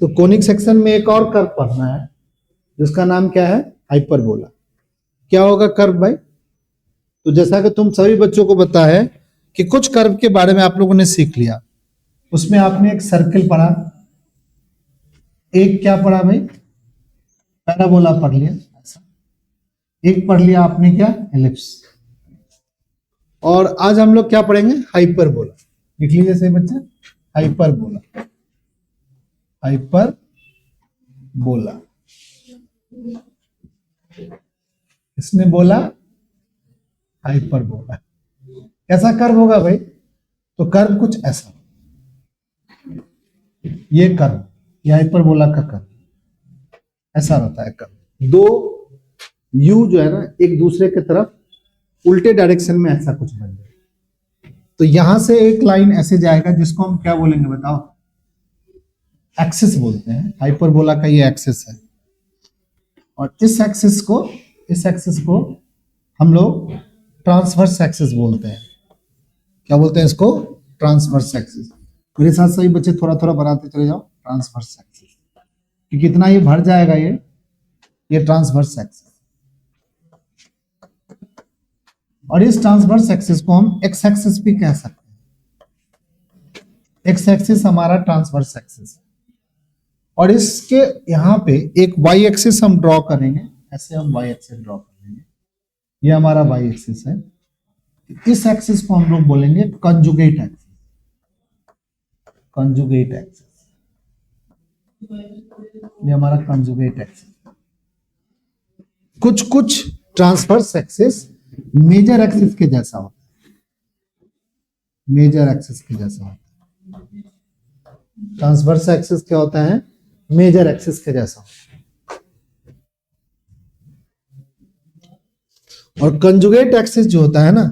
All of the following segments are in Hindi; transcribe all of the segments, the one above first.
तो कोनिक सेक्शन में एक और कर्व पढ़ना है जिसका नाम क्या है, हाइपरबोला। क्या होगा कर्व भाई? तो जैसा कि तुम सभी बच्चों को पता है कि कुछ कर्व के बारे में आप लोगों ने सीख लिया। उसमें आपने एक सर्किल पढ़ा, एक क्या पढ़ा भाई, पैराबोला पढ़ लिया, एक पढ़ लिया आपने क्या, एलिप्स। और आज हम लोग क्या पढ़ेंगे, हाइपरबोला। लिख लीजिए सही बच्चा, हाइपरबोला, हाइपरबोला। इसने बोला हाइपरबोला। कैसा कर्व होगा भाई? तो कर्व कुछ ऐसा, ये कर्व, ये हाइपरबोला का कर्व ऐसा रहता है कर्व। दो यू जो है ना एक दूसरे की तरफ उल्टे डायरेक्शन में ऐसा कुछ बन जाए। तो यहां से एक लाइन ऐसे जाएगा जिसको हम क्या बोलेंगे बताओ, एक्सिस बोलते हैं। हाइपरबोला का ये एक्सिस है और इस एक्सिस को हम लोग ट्रांसवर्स एक्सिस बोलते हैं। क्या बोलते हैं इसको, ट्रांसवर्स एक्सिस। मेरे साथ सभी बच्चे थोड़ा थोड़ा बनाते चले जाओ, ट्रांसवर्स एक्सिस, कि कितना ये भर जाएगा ये ट्रांसवर्स एक्सिस। और इस ट्रांसवर्स एक्सिस को हम एक्स एक्सिस भी कह सकते हैं। एक्स एक्सिस हमारा ट्रांसवर्स एक्सिस है और इसके यहां पे एक वाई एक्सिस हम ड्रॉ करेंगे। ऐसे हम वाई एक्सिस ड्रॉ कर लेंगे, ये हमारा वाई एक्सिस है। इस एक्सिस को हम लोग बोलेंगे कंजुगेट एक्सिस, कंजुगेट एक्सिस, ये हमारा कंजुगेट एक्सिस। कुछ कुछ ट्रांसवर्स एक्सिस मेजर एक्सिस के जैसा होता है, मेजर एक्सिस के जैसा होता है। ट्रांसवर्स एक्सिस क्या होता है, मेजर एक्सिस के जैसा होता है। और कंजुगेट एक्सिस जो होता है ना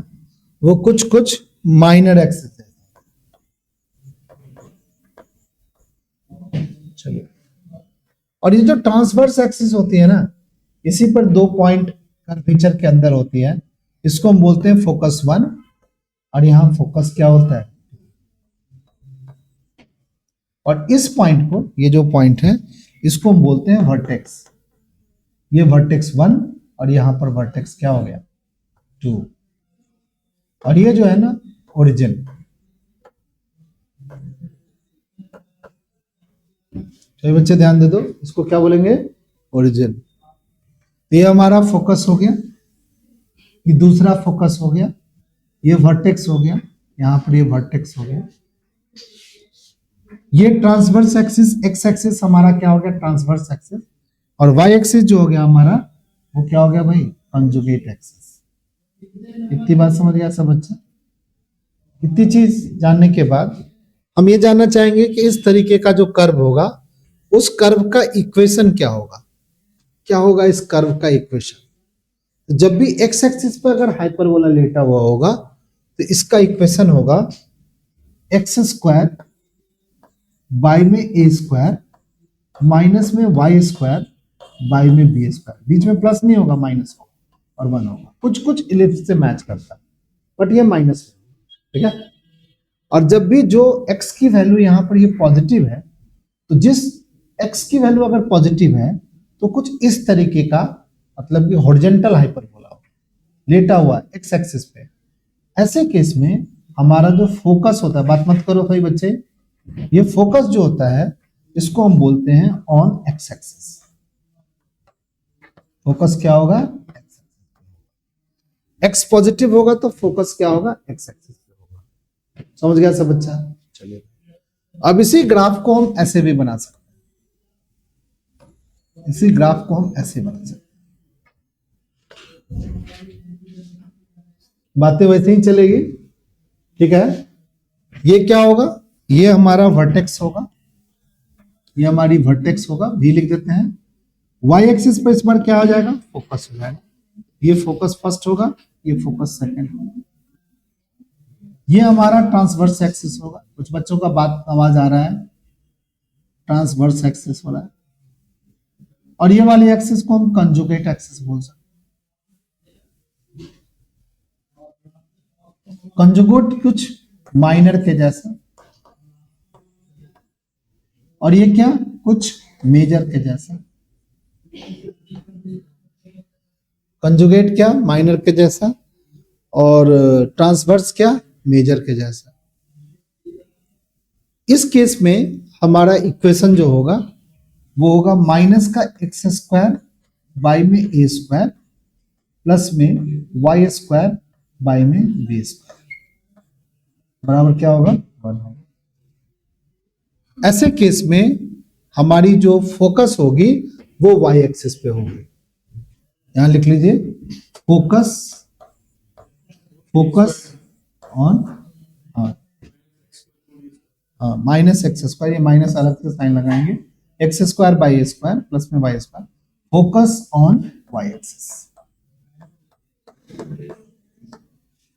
वो कुछ कुछ माइनर एक्सिस है। चलिए, और ये जो ट्रांसवर्स एक्सिस होती है ना इसी पर दो पॉइंट कर्वेचर के अंदर होती है, इसको हम बोलते हैं फोकस 1 और यहां फोकस क्या होता है। और इस पॉइंट को, ये जो पॉइंट है इसको हम बोलते हैं वर्टेक्स। ये वर्टेक्स 1 और यहां पर वर्टेक्स क्या हो गया 2। और ये जो है ना ओरिजिन। तो बच्चे ध्यान दे दो, इसको क्या बोलेंगे, ओरिजिन। ये हमारा फोकस हो गया, ये दूसरा फोकस हो गया, ये वर्टेक्स हो गया, यहां पर ये वर्टेक्स हो गया। ये ट्रांसवर्स एक्सिस, एक्स एक्सिस हमारा क्या हो गया, ट्रांसवर्स एक्सिस। और वाई एक्सिस जो हो गया हमारा वो क्या हो गया भाई, कंजुगेट एक्सिस। इतनी बात समझ गया सब बच्चा? इतनी चीज जानने के बाद हम ये जानना चाहेंगे कि इस तरीके का जो कर्व होगा उस कर्व का इक्वेशन क्या होगा। क्या होगा इस कर्व का इक्वेशन? जब भी एक्स एक्सिस पर अगर हाइपरबोला लेटा हुआ होगा तो इसका इक्वेशन होगा एक्स स्क्वायर वाई में ए स्क्वायर माइनस में वाई स्क्वायर वाई में बी स्क्वायर। बीच में प्लस नहीं होगा, माइनस होगा और 1 होगा। कुछ कुछ इलिप्स से मैच करता है बट ये माइनस है, ठीक है। और जब भी जो x की वैल्यू यहां पर ये पॉजिटिव है तो जिस x की वैल्यू अगर पॉजिटिव है तो कुछ इस तरीके का, मतलब कि हॉरिजॉन्टल हाइपरबोला होगा लेटा हुआ x एक्सिस पे। ऐसे केस में हमारा जो फोकस होता है, बात मत करो भाई बच्चे, ये फोकस जो होता है इसको हम बोलते हैं ऑन एक्स एक्सिस। फोकस क्या होगा, एक्स पॉजिटिव होगा तो फोकस क्या होगा, एक्स एक्सिस पे होगा। समझ गया सब बच्चा? चलिए, अब इसी ग्राफ को हम ऐसे भी बना सकते हैं, इसी ग्राफ को हम ऐसे बना सकते हैं। बातें वैसे ही चलेगी, ठीक है। ये क्या होगा, ये हमारा वर्टेक्स होगा, ये हमारी वर्टेक्स होगा, वी लिख देते हैं। वाई एक्सिस पर इस बार क्या हो जाएगा, फोकस हो जाएगा। ये फोकस फर्स्ट होगा, ये फोकस सेकंड होगा। ये हमारा ट्रांसवर्स एक्सिस होगा। कुछ बच्चों का बात आवाज आ रहा है, ट्रांसवर्स एक्सिस हो रहा है। और ये वाली एक्सिस को हम कंजुगेट एक्सिस बोल सकते हैं। कंजुगेट कुछ माइनर के जैसा। और ये क्या, कुछ मेजर के जैसा, कंजुगेट क्या माइनर के जैसा, और ट्रांसवर्स क्या मेजर के जैसा। इस केस में हमारा इक्वेशन जो होगा वो होगा माइनस का एक्स स्क्वायर बाई में ए स्क्वायर प्लस में वाई स्क्वायर बाई में बी स्क्वायर बराबर क्या होगा 1 होगा। ऐसे केस में हमारी जो फोकस होगी वो वाई एक्सिस पे होगी। यहां लिख लीजिए focus on minus x square, ये माइनस अलग से साइन लगाएंगे, x square by a square plus में y square, focus on y axis,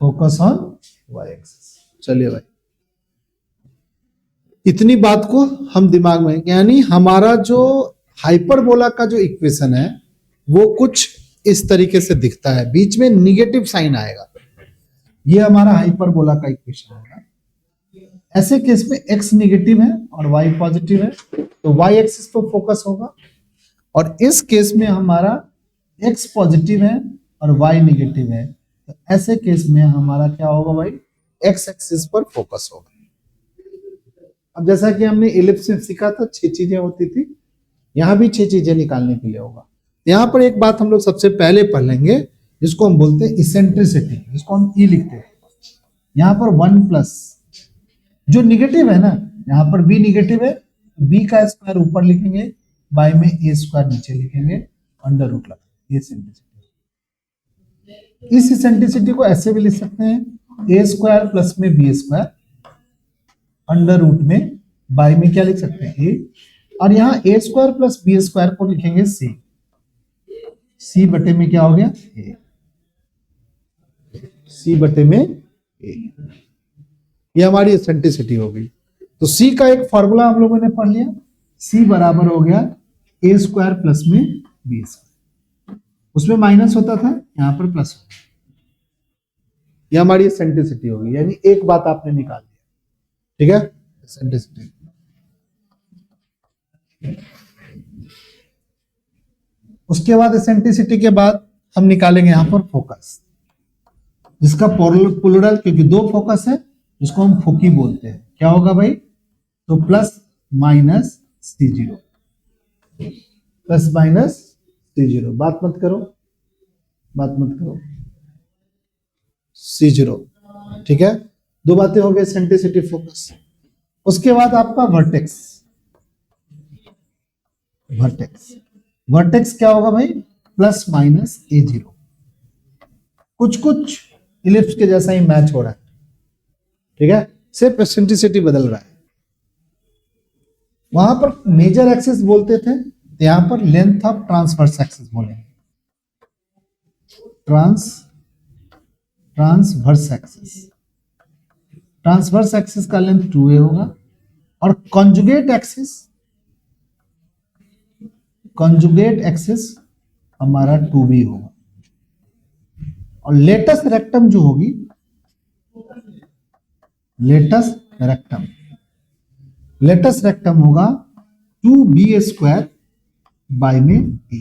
focus on y axis. चलिए भाई, इतनी बात को हम दिमाग में, यानी हमारा जो हाइपरबोला का जो इक्वेशन है वो कुछ इस तरीके से दिखता है, बीच में निगेटिव साइन आएगा, ये हमारा हाइपरबोला का इक्वेशन होगा। ऐसे केस में x निगेटिव है और y पॉजिटिव है तो y एक्सिस पर फोकस होगा, और इस केस में हमारा x पॉजिटिव है और y निगेटिव है तो ऐसे केस में हमारा क्या होगा भाई, x एक्सिस पर फोकस होगा। अब जैसा कि हमने इलिप्स में सीखा था 6 चीजें होती थी, यहां भी 6 चीजें निकालने के लिए होगा। यहां पर एक बात हम लोग सबसे पहले पढ़ लेंगे जिसको हम बोलते हैं इसेंट्रिसिटी, जिसको हम ई लिखते हैं। यहां पर 1 प्लस जो निगेटिव है ना, यहां पर b निगेटिव है, b का स्क्वायर ऊपर लिखेंगे, बाई में a स्क्वायर नीचे लिखेंगे, अंडर रूट लगा, ये सेंट्रिसिटी। इस सेंट्रिसिटी को ऐसे भी लिख सकते हैं a स्क्वायर प्लस में b स्क्वायर अंडर रूट में बाई में क्या लिख सकते हैं a, और यहाँ a square plus b square को लिखेंगे c बटे में क्या हो गया a, c बटे में a, ये हमारी एसेंट्रिसिटी हो गई। तो C का एक फॉर्मूला हम लोगों ने पढ़ लिया, C बराबर हो गया a स्क्वायर प्लस में b स्क्वायर, उसमें माइनस होता था यहां पर प्लस होता, ये हमारी एसेंट्रिसिटी होगी, यानी एक बात आपने निकाल दिया, ठीक है, एसेंट्रिसिटी। उसके बाद एसेंट्रिसिटी के बाद हम निकालेंगे यहां पर फोकस, जिसका प्लूरल, क्योंकि 2 फोकस है जिसको हम फोकी बोलते हैं, क्या होगा भाई, तो plus minus C0, plus minus C0, बात मत करो C0, ठीक है। 2 बातें हो गई, सेंट्रिसिटी फोकस। उसके बाद आपका वर्टेक्स क्या होगा भाई, प्लस माइनस A0, कुछ इलिप्स के जैसा ही मैच हो रहा है, ठीक है, सिर्फ एसेंट्रिसिटी बदल रहा है। वहां पर मेजर एक्सिस बोलते थे, यहां पर लेंथ ऑफ ट्रांसवर्स एक्सिस बोलेंगे, ट्रांसवर्स एक्सिस का लेंथ 2a होगा, और कंजुगेट एक्सिस हमारा 2b होगा, और लेटेस्ट रेक्टम जो होगी, लेटेस्ट रेक्टम होगा 2b स्क्वायर बाई में a।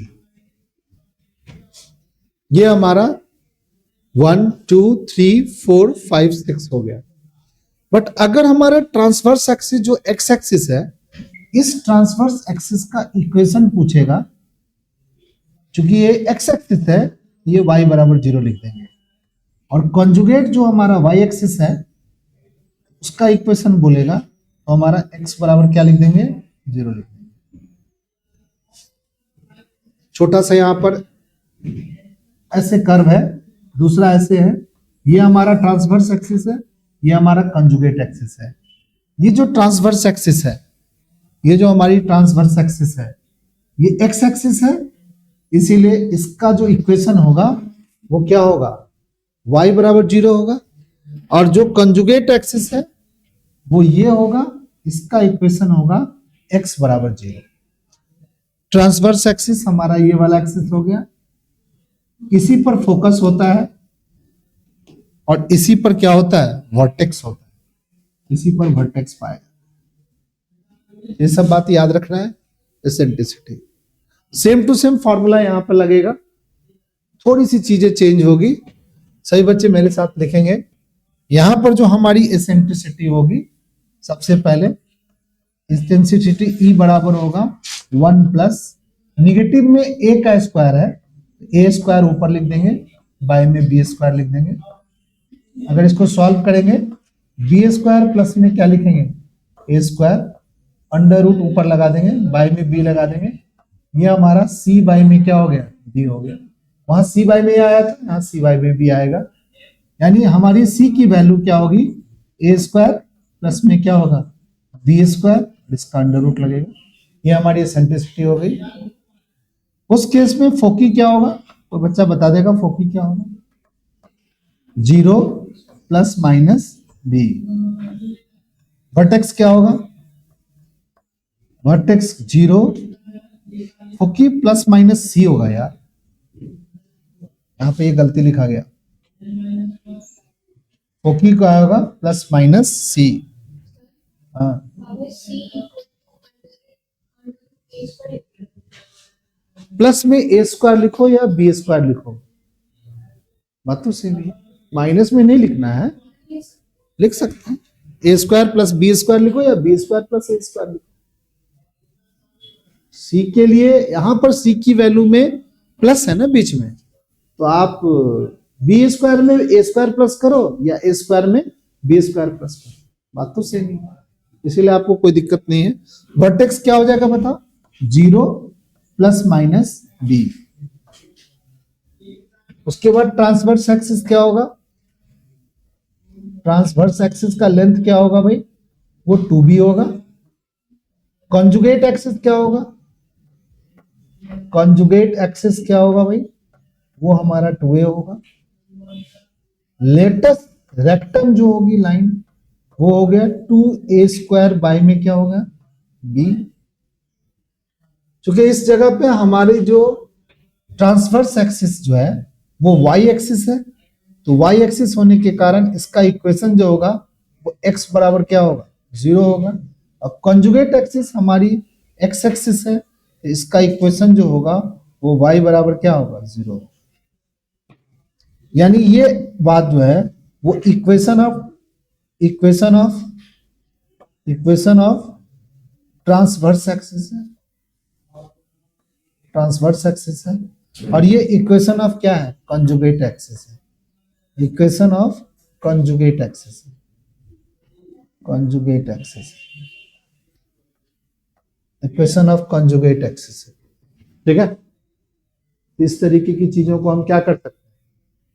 ये हमारा 1 2 3 4 5 6 हो गया। बट अगर हमारा ट्रांसवर्स एक्सिस जो x एक्सिस है, इस ट्रांसवर्स एक्सिस का इक्वेशन पूछेगा, क्योंकि ये x एक्सिस है, ये y बराबर 0 लिख देंगे, और कंजुगेट जो हमारा y एक्सिस है उसका इक्वेशन बोलेगा तो हमारा x बराबर क्या लिख देंगे, 0 लिख देंगे। छोटा सा यहां पर ऐसे कर्व है, दूसरा ऐसे है, ये हमारा ट्रांसवर्स एक्सिस है, ये हमारा कंजुगेट एक्सिस है। ये जो ट्रांसवर्स एक्सिस है, ये जो हमारी ट्रांसवर्स एक्सिस है, ये x एक्सिस है, इसीलिए इसका जो इक्वेशन होगा वो क्या होगा, y बराबर 0 होगा, और जो कंजुगेट एक्सिस है वो ये होगा, इसका इक्वेशन होगा x बराबर 0। ट्रांसवर्स एक्सिस हमारा ये वाला एक्सिस हो गया, इसी पर फोकस होता है और इसी पर क्या होता है, वर्टेक्स होता है, इसी पर वर्टेक्स पाएगा। ये सब बात याद रखना है। Eccentricity. Same to same formula यहां पर लगेगा, थोड़ी सी चीजें चेंज होगी। सभी बच्चे मेरे साथ लिखेंगे। यहां पर जो हमारी एसेंट्रिसिटी होगी, सबसे पहले एसेंट्रिसिटी ई बराबर होगा 1 प्लस निगेटिव में ए का स्क्वायर है, ए स्क्वायर ऊपर लिख देंगे, बाय में बी स्क्वायर लिख देंगे। अगर इसको सॉल्व करेंगे, बी स्क्वायर प्लस में क्या लिखेंगे, ए स्क्वायर, अंडर रूट ऊपर लगा देंगे, बाय में बी लगा देंगे। ये हमारा सी बाय में क्या हो गया, बी हो गया। वहां सी बाय में आया था, यहाँ सी बाय में बी आएगा। यानी हमारी सी की वैल्यू क्या होगी, ए स्क्वायर प्लस में क्या होगा, बी स्क्वायर, इसका अंडर रूट लगेगा। ये हमारी एसेंट्रिसिटी हो गई। उस केस में फोकी क्या होगा, तो बच्चा बता देगा फोकी क्या होगा, 0 प्लस माइनस बी। वर्टेक्स क्या होगा, वर्टेक्स 0, फोकी प्लस माइनस सी होगा। यार यहां पे ये गलती लिखा गया, फोकी क्या होगा, प्लस माइनस सी। हाँ प्लस में ए स्क्वायर लिखो या बी स्क्वायर लिखो, बात तो सेम है। माइनस में नहीं लिखना है, लिख सकते हैं ए स्क्वायर प्लस बी स्क्वायर लिखो या बी स्क्वायर प्लस ए स्क्वायर लिखो। सी के लिए यहां पर सी की वैल्यू में प्लस है ना बीच में, तो आप बी स्क्वायर में ए स्क्वायर प्लस करो या ए स्क्वायर में बी स्क्वायर प्लस करो, बात तो सेम ही, इसीलिए आपको कोई दिक्कत नहीं है। वर्टेक्स क्या हो जाएगा बताओ, 0 प्लस माइनस बी। उसके बाद ट्रांसवर्स एक्सिस क्या होगा, ट्रांसवर्स एक्सिस का लेंथ क्या होगा भाई, वो 2b होगा। कॉन्जुगेट एक्सिस क्या होगा, कॉन्जुगेट एक्सिस क्या होगा भाई, वो हमारा 2a होगा। लेटेस्ट रेक्टम जो होगी लाइन, वो हो गया 2a स्क्वायर बाय में क्या होगा, b। क्योंकि इस जगह पे हमारी जो ट्रांसवर्स एक्सिस जो है वो y एक्सिस है, तो y एक्सिस होने के कारण इसका इक्वेशन जो होगा वो x बराबर क्या होगा, 0 होगा। और कॉन्जुगेट एक्सिस हमारी x एक्सिस है, तो इसका इक्वेशन जो होगा वो y बराबर क्या होगा, 0। यानी ये बात जो है वो इक्वेशन ऑफ ट्रांसवर्स एक्सिस है, ट्रांसवर्स एक्सिस है। और ये इक्वेशन ऑफ क्या है, कॉन्जुगेट एक्सिस है, इक्वेशन ऑफ कॉन्जुगेट एक्सिस है, conjugate axis, equation of conjugate axis है। ठीक है, इस तरीके की चीजों को हम क्या कर सकते हैं,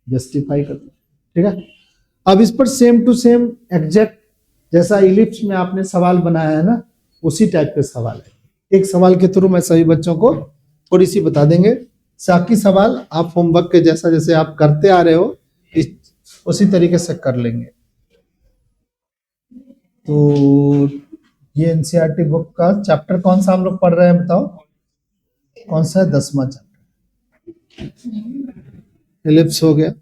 जस्टिफाई कर सकते हैं। ठीक है, अब इस पर सेम टू सेम एग्जैक्ट जैसा इलिप्स में आपने सवाल बनाया है ना, उसी टाइप के सवाल है। एक सवाल के थ्रू मैं सभी बच्चों को थोड़ी सी बता देंगे, बाकी सवाल आप होमवर्क के जैसा जैसे आप करते आ रहे हो उसी तरीके से कर लेंगे। तो ये एनसीईआरटी बुक का चैप्टर कौन सा हम लोग पढ़ रहे हैं बताओ, कौन सा है, 10वां चैप्टर, इलिप्स हो गया।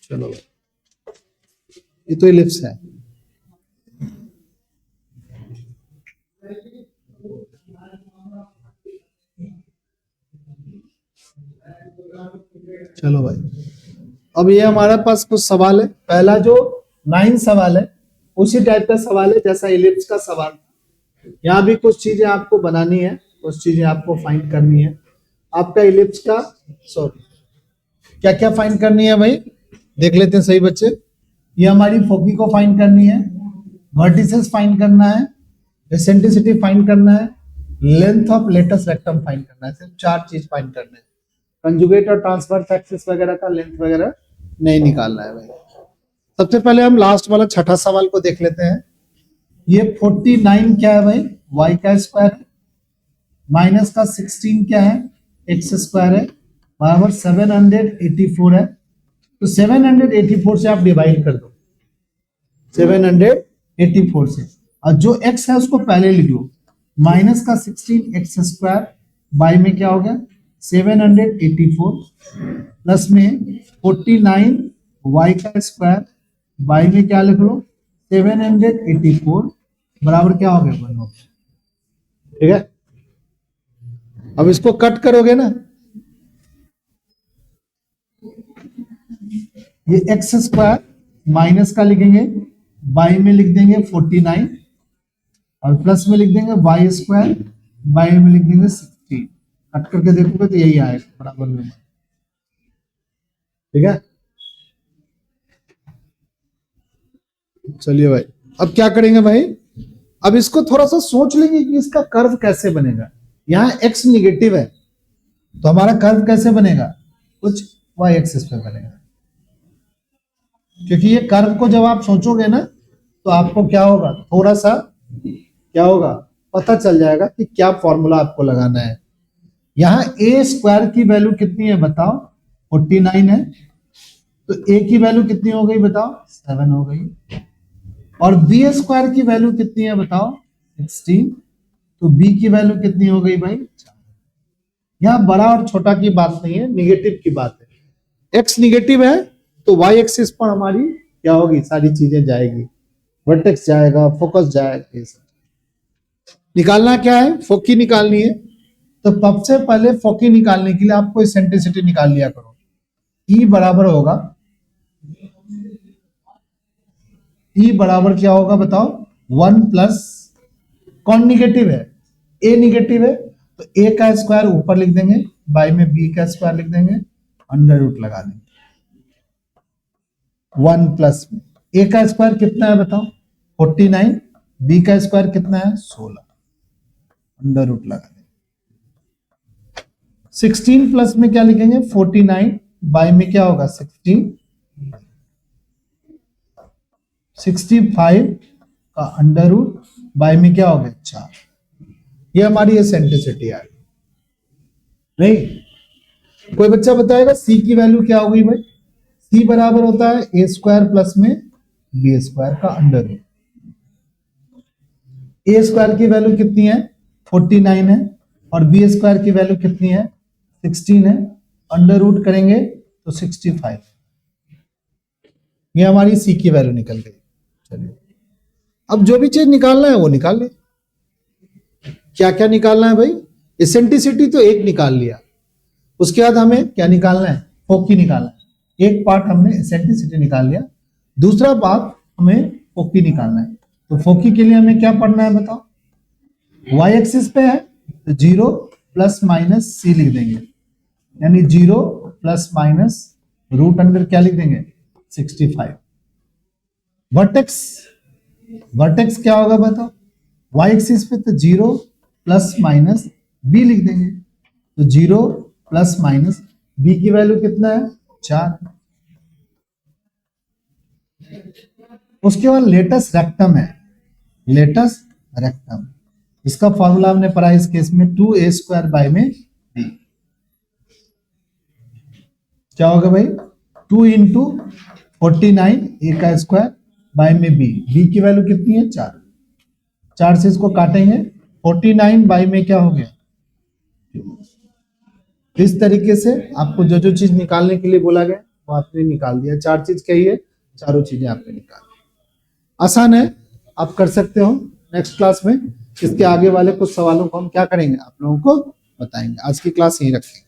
चलो ये तो इलिप्स है। चलो भाई, अब ये हमारे पास कुछ सवाल है। पहला जो 9 सवाल है उसी टाइप का सवाल है जैसा इलिप्स का सवाल। यहाँ भी कुछ चीजें आपको बनानी है, कुछ चीजें आपको फाइंड करनी है। आपका इलिप्स का क्या क्या फाइंड करनी है भाई, देख लेते हैं सही बच्चे। ये हमारी फोकी को फाइंड करनी है, वर्टिसेस फाइंड करना है, एसेंट्रिसिटी फाइंड करना है, length of latus rectum find करना है। सिर्फ 4 चीज फाइंड करना है। कंजुगेट और ट्रांसवर्स एक्सिस वगैरह का लेंथ वगैरह नहीं निकालना है भाई। सबसे पहले हम लास्ट वाला छठा सवाल को देख लेते हैं। ये 49 क्या है भाई, y का स्क्वायर है, माइनस का 16 क्या है, x स्क्वायर है, बराबर 784 है। तो 784 से आप डिवाइड कर दो, 784 से, और जो x है उसको पहले लिख लो। माइनस का 16 x स्क्वायर बाई में क्या हो गया 784 प्लस में 49 y का स्क्वायर y में क्या लिख लो 784 बराबर क्या हो गया 1 हो गया। ठीक है, अब इसको कट करोगे ना, ये एक्स स्क्वायर माइनस का लिखेंगे, y में लिख देंगे 49 और प्लस में लिख देंगे y स्क्वायर, y में लिख देंगे 16। कट करके देखोगे तो यही आएगा बराबर में। ठीक है, चलिए भाई अब क्या करेंगे भाई, अब इसको थोड़ा सा सोच लेंगे कि इसका कर्व कैसे बनेगा। यहाँ x निगेटिव है तो हमारा कर्व कैसे बनेगा, कुछ y एक्सिस पे बनेगा, क्योंकि ये कर्व को जब आप सोचोगे ना तो आपको क्या होगा, थोड़ा सा क्या होगा पता चल जाएगा कि क्या फॉर्मूला आपको लगाना है। यहाँ a स्क्वायर की वैल्यू कितनी है बताओ 49 है, तो a की वैल्यू कितनी हो गई बताओ 7 हो गई, और b स्क्वायर की वैल्यू कितनी है बताओ 16, तो b की वैल्यू कितनी हो गई भाई 4। यहाँ बड़ा और छोटा की बात नहीं है, निगेटिव की बात है। x निगेटिव है तो y एक्सिस पर हमारी क्या होगी, सारी चीजें जाएगी, वर्टेक्स जाएगा, फोकस जाएगा, ये सब निकालना क्या है, फोकी निकालनी है। तो सबसे पहले फोकी निकालने के लिए आपको इसेंट्रिसिटी निकाल लिया करो। E बराबर होगा, E बराबर क्या होगा बताओ 1 प्लस, कौन निगेटिव है, A निगेटिव है तो A का स्क्वायर ऊपर लिख देंगे, बाई में B का स्क्वायर लिख देंगे, अंडर रूट लगा देंगे 1 प्लस में A का स्क्वायर कितना है बताओ 49, B का स्क्वायर कितना है 16, अंडर रूट लगा देंगे। 16 प्लस में क्या लिखेंगे 49, बाई में क्या होगा 16, 65 का अंडर रूट, बाई में क्या हो गया 4। ये हमारी एसेंट्रिसिटी आ गई। नहीं, कोई बच्चा बताएगा सी की वैल्यू क्या होगी भाई, सी बराबर होता है ए स्क्वायर प्लस में बी स्क्वायर का अंडर रूट। ए स्क्वायर की वैल्यू कितनी है 49 है और बी स्क्वायर की वैल्यू कितनी है 16 है, अंडर रूट करेंगे तो 65। ये हमारी सी की वैल्यू निकल गई। चलिए अब जो भी चीज निकालना है वो निकाल ले। क्या क्या निकालना है भाई, एसेंट्रिसिटी तो एक निकाल लिया, उसके बाद हमें क्या निकालना है, फोकी निकालना है। एक पार्ट हमने एसेंट्रिसिटी निकाल लिया, दूसरा पार्ट हमें फोकी निकालना है। तो फोकी के लिए हमें क्या पढ़ना है बताओ, y एक्सिस पे है तो 0 प्लस माइनस सी लिख देंगे, यानी 0 प्लस माइनस रूट अंडर क्या लिख देंगे 65। वर्टेक्स, वर्टेक्स क्या होगा बताओ, y एक्सिस पे तो 0 प्लस माइनस b लिख देंगे, तो 0 प्लस माइनस b की वैल्यू कितना है 4। उसके बाद लेटस रेक्टम है, लेटस रेक्टम, इसका फॉर्मूला हमने पढ़ा इस केस में 2a स्क्वायर बाय में b। क्या होगा भाई 2 इंटू 49 a का स्क्वायर बाय में b, b की वैल्यू कितनी है 4, 4 से इसको काटेंगे 49 बाय में क्या हो गया। इस तरीके से आपको जो जो चीज निकालने के लिए बोला गया वो आपने निकाल दिया। 4 चीज कही है, चारों चीजें आपने निकाल दी। आसान है, आप कर सकते हो। नेक्स्ट क्लास में इसके आगे वाले कुछ सवालों को हम क्या करेंगे आप लोगों को बताएंगे। आज की क्लास यहीं रखेंगे।